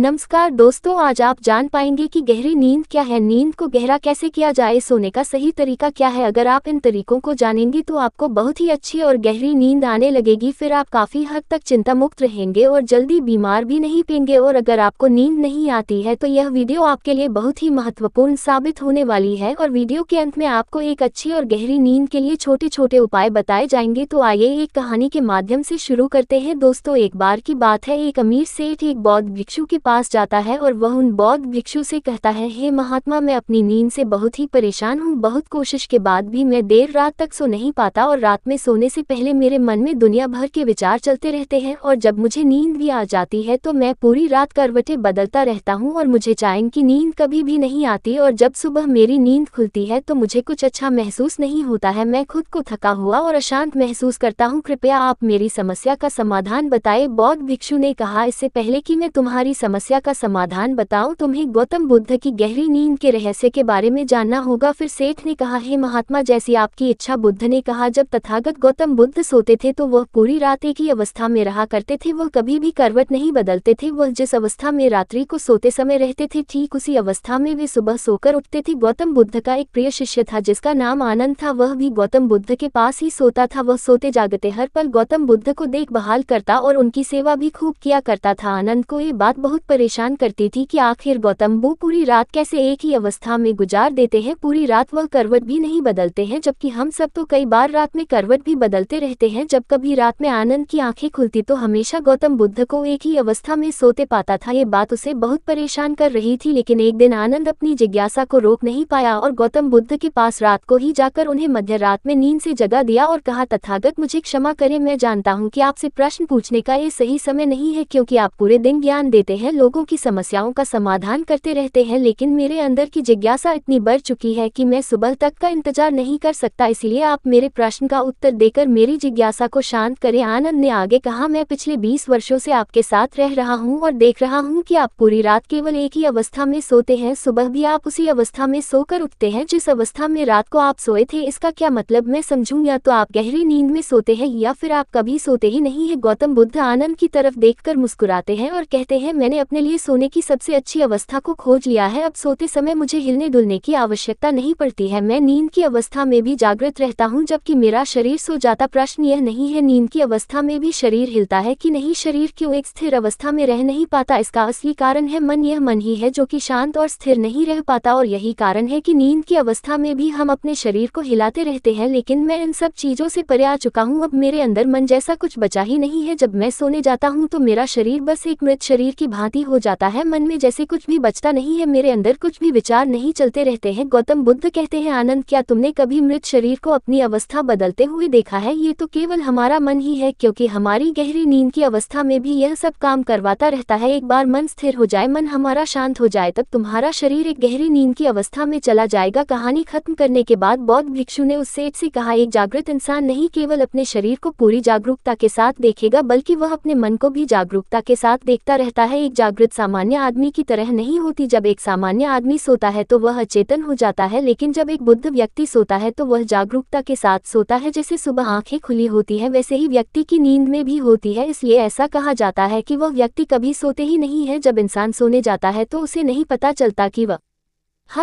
नमस्कार दोस्तों, आज आप जान पाएंगे कि गहरी नींद क्या है, नींद को गहरा कैसे किया जाए, सोने का सही तरीका क्या है। अगर आप इन तरीकों को जानेंगे तो आपको बहुत ही अच्छी और गहरी नींद आने लगेगी। फिर आप काफ़ी हद तक चिंता मुक्त रहेंगे और जल्दी बीमार भी नहीं पेंगे। और अगर आपको नींद नहीं आती है तो यह वीडियो आपके लिए बहुत ही महत्वपूर्ण साबित होने वाली है। और वीडियो के अंत में आपको एक अच्छी और गहरी नींद के लिए छोटे छोटे उपाय बताए जाएंगे। तो आइए एक कहानी के माध्यम से शुरू करते हैं। दोस्तों, एक बार की बात है, एक अमीर सेठ एक बौद्ध भिक्षु के पास जाता है और वह उन बौद्ध भिक्षु से कहता है, हे महात्मा, मैं अपनी नींद से बहुत ही परेशान हूँ। बहुत कोशिश के बाद भी मैं देर रात तक सो नहीं पाता और रात में सोने से पहले मेरे मन में दुनिया भर के विचार चलते रहते हैं। और जब मुझे नींद भी आ जाती है तो मैं पूरी रात करवटें बदलता रहता हूँ और मुझे चैन की नींद कभी भी नहीं आती। और जब सुबह मेरी नींद खुलती है तो मुझे कुछ अच्छा महसूस नहीं होता है। मैं खुद को थका हुआ और अशांत महसूस करता हूँ। कृपया आप मेरी समस्या का समाधान बताएं। बौद्ध भिक्षु ने कहा, इससे पहले कि मैं तुम्हारी समस्या का समाधान बताऊं, तुम्हें गौतम बुद्ध की गहरी नींद के रहस्य के बारे में जानना होगा। फिर सेठ ने कहा, हे महात्मा, जैसी आपकी इच्छा। बुद्ध ने कहा, जब तथागत गौतम बुद्ध सोते थे तो वह पूरी रात एक ही अवस्था में रहा करते थे। वह कभी भी करवट नहीं बदलते थे। वह जिस अवस्था में रात्रि को सोते समय रहते थे, ठीक उसी अवस्था में वे सुबह सोकर उठते थे। गौतम बुद्ध का एक प्रिय शिष्य था जिसका नाम आनंद था। वह भी गौतम बुद्ध के पास ही सोता था। वह सोते जागते हर पल गौतम बुद्ध को देखभाल करता और उनकी सेवा भी खूब किया करता था। आनंद को ये बात बहुत परेशान करती थी कि आखिर गौतम बुद्ध पूरी रात कैसे एक ही अवस्था में गुजार देते हैं। पूरी रात वह करवट भी नहीं बदलते हैं, जबकि हम सब तो कई बार रात में करवट भी बदलते रहते हैं। जब कभी रात में आनंद की आंखें खुलती तो हमेशा गौतम बुद्ध को एक ही अवस्था में सोते पाता था। ये बात उसे बहुत परेशान कर रही थी। लेकिन एक दिन आनंद अपनी जिज्ञासा को रोक नहीं पाया और गौतम बुद्ध के पास रात को ही जाकर उन्हें मध्य रात में नींद से जगा दिया और कहा, तथागत, मुझे क्षमा करें। मैं जानता हूँ कि आपसे प्रश्न पूछने का ये सही समय नहीं है, क्योंकि आप पूरे दिन ज्ञान देते हैं, लोगों की समस्याओं का समाधान करते रहते हैं। लेकिन मेरे अंदर की जिज्ञासा इतनी बढ़ चुकी है कि मैं सुबह तक का इंतजार नहीं कर सकता। इसलिए आप मेरे प्रश्न का उत्तर देकर मेरी जिज्ञासा को शांत करें। आनंद ने आगे कहा, मैं पिछले 20 वर्षों से आपके साथ रह रहा हूँ और देख रहा हूँ कि आप पूरी रात केवल एक ही अवस्था में सोते हैं। सुबह भी आप उसी अवस्था में सोकर उठते हैं जिस अवस्था में रात को आप सोए थे। इसका क्या मतलब मैं समझूं? या तो आप गहरी नींद में सोते हैं या फिर आप कभी सोते ही नहीं है। गौतम बुद्ध आनंद की तरफ देखकर मुस्कुराते हैं और कहते हैं, मैंने अपने लिए सोने की सबसे अच्छी अवस्था को खोज लिया है। अब सोते समय मुझे हिलने डुलने की आवश्यकता नहीं पड़ती है। मैं नींद की अवस्था में भी जागृत रहता हूँ जबकि मेरा शरीर सो जाता। प्रश्न यह नहीं है नींद की अवस्था में भी शरीर हिलता है कि नहीं, शरीर क्यों एक स्थिर अवस्था में रह नहीं पाता? इसका असली कारण है मन। यह मन ही है जो कि शांत और स्थिर नहीं रह पाता और यही कारण है कि नींद की अवस्था में भी हम अपने शरीर को हिलाते रहते हैं। लेकिन मैं इन सब चीजों से परे आ चुका हूँ। अब मेरे अंदर मन जैसा कुछ बचा ही नहीं है। जब मैं सोने जाता हूँ तो मेरा शरीर बस एक मृत शरीर की भांति हो जाता है। मन में जैसे कुछ भी बचता नहीं है, मेरे अंदर कुछ भी विचार नहीं चलते रहते हैं। गौतम बुद्ध कहते हैं, आनंद, क्या तुमने कभी मृत शरीर को अपनी अवस्था बदलते हुए देखा है? ये तो केवल हमारा मन ही है, क्योंकि हमारी गहरी नींद की अवस्था में भी यह सब काम करवाता रहता है। एक बार मन स्थिर हो जाए, मन हमारा शांत हो जाए, तब तुम्हारा शरीर एक गहरी नींद की अवस्था में चला जाएगा। कहानी खत्म करने के बाद बौद्ध भिक्षु ने उस सेठ से कहा, एक जागृत इंसान नहीं केवल अपने शरीर को पूरी जागरूकता के साथ देखेगा, बल्कि वह अपने मन को भी जागरूकता के साथ देखता रहता है। एक जागृत सामान्य आदमी की तरह नहीं होती। जब एक सामान्य आदमी सोता है तो वह अचेतन हो जाता है, लेकिन जब एक बुद्ध व्यक्ति सोता है तो वह जागरूकता के साथ सोता है। जैसे सुबह आंखें खुली होती है वैसे ही व्यक्ति की नींद में भी होती है। इसलिए ऐसा कहा जाता है कि वह व्यक्ति कभी सोते ही नहीं है। जब इंसान सोने जाता है तो उसे नहीं पता चलता कि वह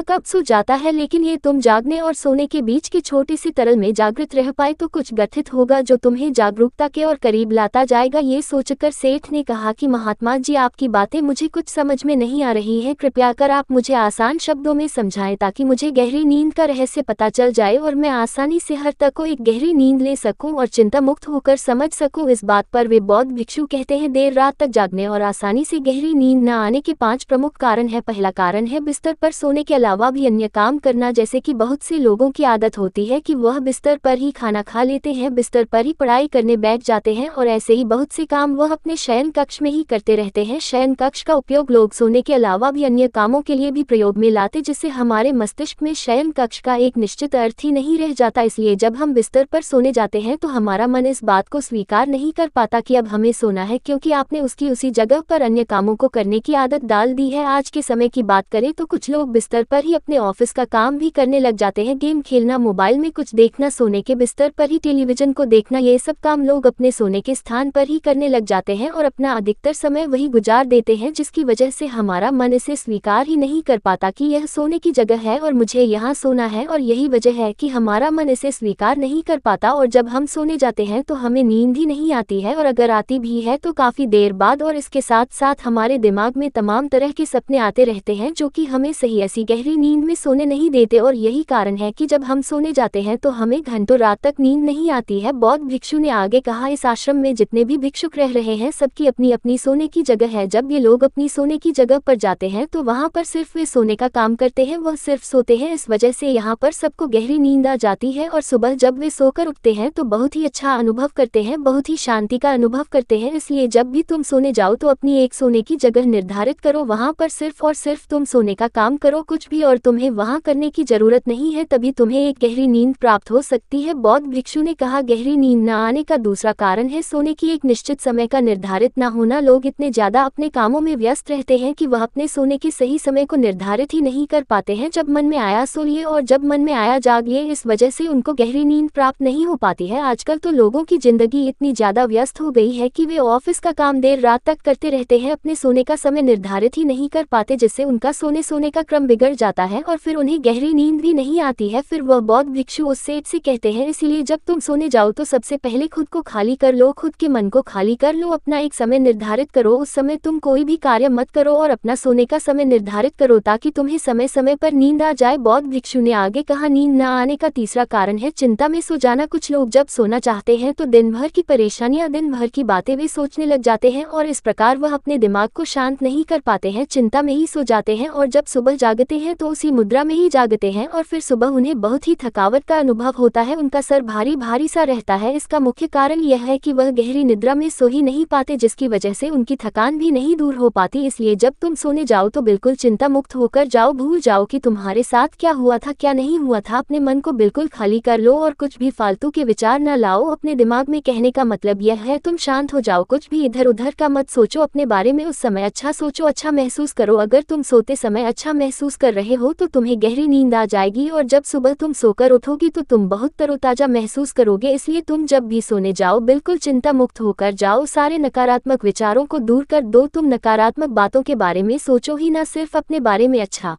कब सो जाता है। लेकिन ये तुम जागने और सोने के बीच की छोटी सी तरल में जागृत रह पाए तो कुछ गठित होगा जो तुम्हें जागरूकता के और करीब लाता जाएगा। ये सोचकर सेठ ने कहा कि महात्मा जी, आपकी बातें मुझे कुछ समझ में नहीं आ रही है। कृपया कर आप मुझे आसान शब्दों में समझाएं ताकि मुझे गहरी नींद का रहस्य पता चल जाए और मैं आसानी से हर तक को एक गहरी नींद ले सकूं और चिंता मुक्त होकर समझ सकूं। इस बात पर वे बौद्ध भिक्षु कहते हैं, देर रात तक जागने और आसानी से गहरी नींद न आने के 5 प्रमुख कारण है। पहला कारण है बिस्तर पर सोने के अलावा भी अन्य काम करना। जैसे कि बहुत से लोगों की आदत होती है कि वह बिस्तर पर ही खाना खा लेते हैं, बिस्तर पर ही पढ़ाई करने बैठ जाते हैं और ऐसे ही बहुत से काम वह अपने शयन कक्ष में ही करते रहते हैं। शयन कक्ष का उपयोग लोग सोने के अलावा भी अन्य कामों के लिए भी प्रयोग में लाते, जिससे हमारे मस्तिष्क में शयन कक्ष का एक निश्चित अर्थ ही नहीं रह जाता। इसलिए जब हम बिस्तर पर सोने जाते हैं तो हमारा मन इस बात को स्वीकार नहीं कर पाता कि अब हमें सोना है, क्योंकि आपने उसकी उसी जगह पर अन्य कामों को करने की आदत डाल दी है। आज के समय की बात करें तो कुछ लोग बिस्तर बिस्तर पर ही अपने ऑफिस का काम भी करने लग जाते हैं। गेम खेलना, मोबाइल में कुछ देखना, सोने के बिस्तर पर ही टेलीविजन को देखना, ये सब काम लोग अपने सोने के स्थान पर ही करने लग जाते हैं और अपना अधिकतर समय वही गुजार देते हैं, जिसकी वजह से हमारा मन इसे स्वीकार ही नहीं कर पाता कि यह सोने की जगह है और मुझे यहाँ सोना है। और यही वजह है कि हमारा मन इसे स्वीकार नहीं कर पाता और जब हम सोने जाते हैं तो हमें नींद ही नहीं आती है, और अगर आती भी है तो काफी देर बाद। और इसके साथ साथ हमारे दिमाग में तमाम तरह के सपने आते रहते हैं जो कि हमें सही ऐसी गहरी नींद में सोने नहीं देते। और यही कारण है कि जब हम सोने जाते हैं तो हमें घंटों रात तक नींद नहीं आती है। बौद्ध भिक्षु ने आगे कहा, इस आश्रम में जितने भी भिक्षुक रह रहे हैं सबकी अपनी अपनी सोने की जगह है। जब ये लोग अपनी सोने की जगह पर जाते हैं तो वहाँ पर सिर्फ वे सोने का काम करते हैं, वह सिर्फ सोते हैं। इस वजह से यहाँ पर सबको गहरी नींद आ जाती है और सुबह जब वे सोकर उठते हैं तो बहुत ही अच्छा अनुभव करते हैं, बहुत ही शांति का अनुभव करते हैं। इसलिए जब भी तुम सोने जाओ तो अपनी एक सोने की जगह निर्धारित करो, वहाँ पर सिर्फ और सिर्फ तुम सोने का काम करो, कुछ भी और तुम्हें वहाँ करने की जरूरत नहीं है, तभी तुम्हें एक गहरी नींद प्राप्त हो सकती है। बौद्ध भिक्षु ने कहा, गहरी नींद न आने का दूसरा कारण है सोने की एक निश्चित समय का निर्धारित न होना। लोग इतने ज्यादा अपने कामों में व्यस्त रहते हैं कि वह अपने सोने के सही समय को निर्धारित ही नहीं कर पाते हैं। जब मन में आया सो लिए और जब मन में आया जाग लिए, इस वजह से उनको गहरी नींद प्राप्त नहीं हो पाती है। आजकल तो लोगों की जिंदगी इतनी ज्यादा व्यस्त हो गई है कि वे ऑफिस का काम देर रात तक करते रहते हैं, अपने सोने का समय निर्धारित ही नहीं कर पाते, जिससे उनका सोने का क्रम बिगड़ जाता है और फिर उन्हें गहरी नींद भी नहीं आती है। फिर वह बौद्ध भिक्षु उस सेठ से कहते हैं, इसलिए जब तुम सोने जाओ तो सबसे पहले खुद को खाली कर लो, खुद के मन को खाली कर लो, अपना एक समय निर्धारित करो, उस समय तुम कोई भी कार्य मत करो और अपना सोने का समय निर्धारित करो ताकि तुम्हें समय समय पर नींद आ जाए। बौद्ध भिक्षु ने आगे कहा, नींद न आने का तीसरा कारण है चिंता में सो जाना। कुछ लोग जब सोना चाहते हैं तो दिन भर की परेशानियां, दिन भर की बातें वे सोचने लग जाते हैं और इस प्रकार वह अपने दिमाग को शांत नहीं कर पाते हैं, चिंता में ही सो जाते हैं और जब सुबह जागते हैं तो उसी मुद्रा में ही जागते हैं और फिर सुबह उन्हें बहुत ही थकावट का अनुभव होता है, उनका सर भारी भारी सा रहता है। इसका मुख्य कारण यह है कि वह गहरी निद्रा में सो ही नहीं पाते, जिसकी वजह से उनकी थकान भी नहीं दूर हो पाती। इसलिए जब तुम सोने जाओ तो बिल्कुल चिंता मुक्त होकर जाओ, भूल जाओ कि तुम्हारे साथ क्या हुआ था क्या नहीं हुआ था, अपने मन को बिल्कुल खाली कर लो और कुछ भी फालतू के विचार न लाओ अपने दिमाग में। कहने का मतलब यह है तुम शांत हो जाओ, कुछ भी इधर उधर का मत सोचो, अपने बारे में उस समय अच्छा सोचो, अच्छा महसूस करो। अगर तुम सोते समय अच्छा महसूस कर रहे हो तो तुम्हें गहरी नींद आ जाएगी और जब सुबह तुम सोकर उठोगी तो तुम बहुत तरोताजा महसूस करोगे। इसलिए तुम जब भी सोने जाओ बिल्कुल चिंता मुक्त होकर जाओ, सारे नकारात्मक विचारों को दूर कर दो। तुम नकारात्मक बातों के बारे में सोचो ही ना, सिर्फ अपने बारे में अच्छा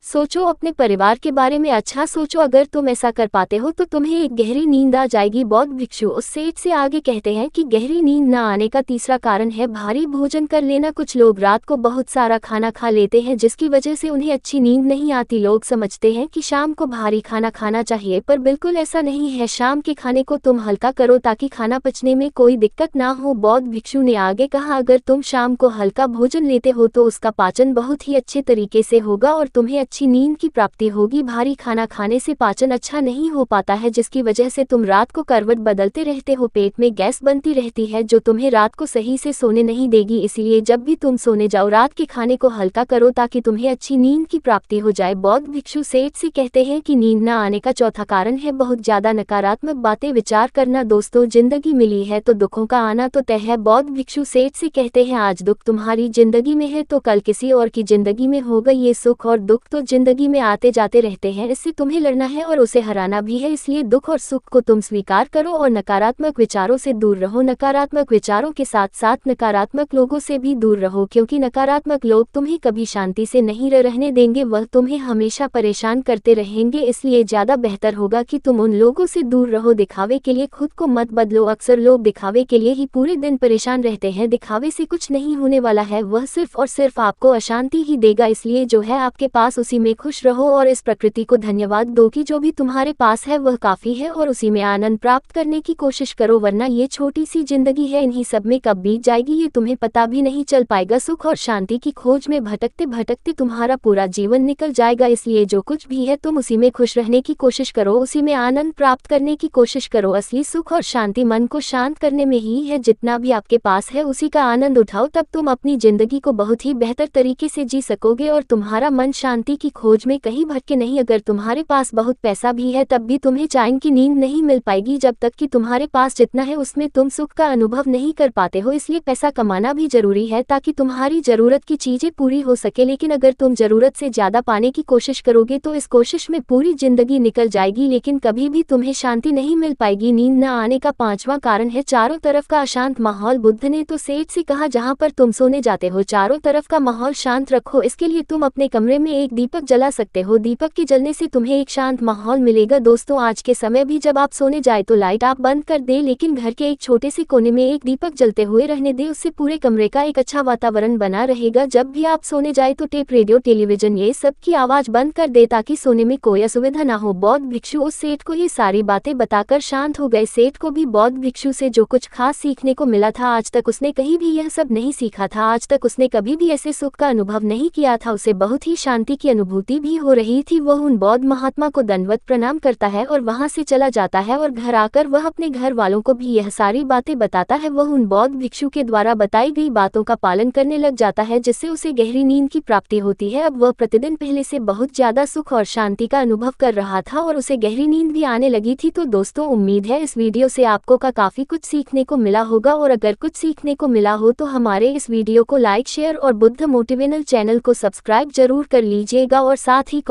सोचो, अपने परिवार के बारे में अच्छा सोचो। अगर तुम ऐसा कर पाते हो तो तुम्हें एक गहरी नींद आ जाएगी। बौद्ध भिक्षु उस सेठ से आगे कहते हैं कि गहरी नींद न आने का तीसरा कारण है भारी भोजन कर लेना। कुछ लोग रात को बहुत सारा खाना खा लेते हैं जिसकी वजह से उन्हें अच्छी नींद नहीं आती। लोग समझते हैं कि शाम को भारी खाना खाना चाहिए, पर बिल्कुल ऐसा नहीं है। शाम के खाने को तुम हल्का करो ताकि खाना पचने में कोई दिक्कत ना हो। बौद्ध भिक्षु ने आगे कहा, अगर तुम शाम को हल्का भोजन लेते हो तो उसका पाचन बहुत ही अच्छे तरीके से होगा और तुम्हें अच्छी नींद की प्राप्ति होगी। भारी खाना खाने से पाचन अच्छा नहीं हो पाता है, जिसकी वजह से तुम रात को करवट बदलते रहते हो, पेट में गैस बनती रहती है जो तुम्हें रात को सही से सोने नहीं देगी। इसलिए जब भी तुम सोने जाओ रात के खाने को हल्का करो ताकि तुम्हें अच्छी नींद की प्राप्ति हो जाए। बौद्ध भिक्षु सेठ से कहते हैं कि नींद न आने का चौथा कारण है बहुत ज्यादा नकारात्मक बातें विचार करना। दोस्तों, जिंदगी मिली है तो दुखों का आना तो तय है। बौद्ध भिक्षु सेठ से कहते हैं, आज दुख तुम्हारी जिंदगी में है तो कल किसी और की जिंदगी में होगा। ये सुख और दुख तो जिंदगी में आते जाते रहते हैं, इससे तुम्हें लड़ना है और उसे हराना भी है। इसलिए दुख और सुख को तुम स्वीकार करो और नकारात्मक विचारों से दूर रहो। नकारात्मक विचारों के साथ साथ नकारात्मक लोगों से भी दूर रहो, क्योंकि नकारात्मक लोग तुम्हें कभी शांति से नहीं रहने देंगे, वह तुम्हें हमेशा परेशान करते रहेंगे। इसलिए ज्यादा बेहतर होगा कि तुम उन लोगों से दूर रहो। दिखावे के लिए खुद को मत बदलो। अक्सर लोग दिखावे के लिए ही पूरे दिन परेशान रहते हैं। दिखावे से कुछ नहीं होने वाला है, वह सिर्फ और सिर्फ आपको अशांति ही देगा। इसलिए जो है आपके पास उसी में खुश रहो और इस प्रकृति को धन्यवाद दो कि जो भी तुम्हारे पास है वह काफी है और उसी में आनंद प्राप्त करने की कोशिश करो, वरना ये छोटी सी जिंदगी है, इन्हीं सब में कब बीत जाएगी ये तुम्हें पता भी नहीं चल पाएगा। सुख और शांति की खोज में भटकते भटकते तुम्हारा पूरा जीवन निकल जाएगा। इसलिए जो कुछ भी है तुम उसी में खुश रहने की कोशिश करो, उसी में आनंद प्राप्त करने की कोशिश करो। असली सुख और शांति मन को शांत करने में ही है। जितना भी आपके पास है उसी का आनंद उठाओ, तब तुम अपनी जिंदगी को बहुत ही बेहतर तरीके से जी सकोगे और तुम्हारा मन शांति शांति की खोज में कहीं भटके नहीं। अगर तुम्हारे पास बहुत पैसा भी है तब भी तुम्हें चैन की नींद नहीं मिल पाएगी जब तक कि तुम्हारे पास जितना है उसमें तुम सुख का अनुभव नहीं कर पाते हो। इसलिए पैसा कमाना भी जरूरी है ताकि तुम्हारी जरूरत की चीजें पूरी हो सके, लेकिन अगर तुम जरूरत से ज्यादा पाने की कोशिश करोगे तो इस कोशिश में पूरी जिंदगी निकल जाएगी लेकिन कभी भी तुम्हें शांति नहीं मिल पाएगी। नींद न आने का पांचवा कारण है चारों तरफ का अशांत माहौल। बुद्ध ने तो सेठ से कहा जहां पर तुम सोने जाते हो चारों तरफ का माहौल शांत रखो। इसके लिए तुम अपने कमरे में एक दीपक जला सकते हो। दीपक के जलने से तुम्हें एक शांत माहौल मिलेगा। दोस्तों, आज के समय भी जब आप सोने जाए तो लाइट आप बंद कर दे, लेकिन घर के एक छोटे से कोने में एक दीपक जलते हुए रहने दे। उससे पूरे कमरे का एक अच्छा वातावरण बना रहेगा। जब भी आप सोने जाए तो टेप, रेडियो, टेलीविजन ये सब की आवाज बंद कर दे ताकि सोने में कोई असुविधा ना हो। बौद्ध भिक्षु उस सेठ को ये सारी बातें बताकर शांत हो गए। सेठ को भी बौद्ध भिक्षु से जो कुछ खास सीखने को मिला था, आज तक उसने कहीं भी यह सब नहीं सीखा था। आज तक उसने कभी भी ऐसे सुख का अनुभव नहीं किया था। उसे बहुत ही शांति की अनुभूति भी हो रही थी। वह उन बौद्ध महात्मा को दंडवत प्रणाम करता है और वहां से चला जाता है और घर आकर वह अपने घर वालों को भी यह सारी बातें बताता है। वह उन बौद्ध भिक्षु के द्वारा बताई गई बातों का पालन करने लग जाता है जिससे उसे गहरी नींद की प्राप्ति होती है। अब वह प्रतिदिन पहले से बहुत ज्यादा सुख और शांति का अनुभव कर रहा था और उसे गहरी नींद भी आने लगी थी। तो दोस्तों, उम्मीद है इस वीडियो से आपको काफी कुछ सीखने को मिला होगा और अगर कुछ सीखने को मिला हो तो हमारे इस वीडियो को लाइक, शेयर और बुद्ध मोटिवेशनल चैनल को सब्सक्राइब जरूर कर लीजिएगा और साथ ही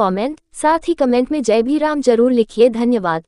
कमेंट में जय भी राम जरूर लिखिए। धन्यवाद।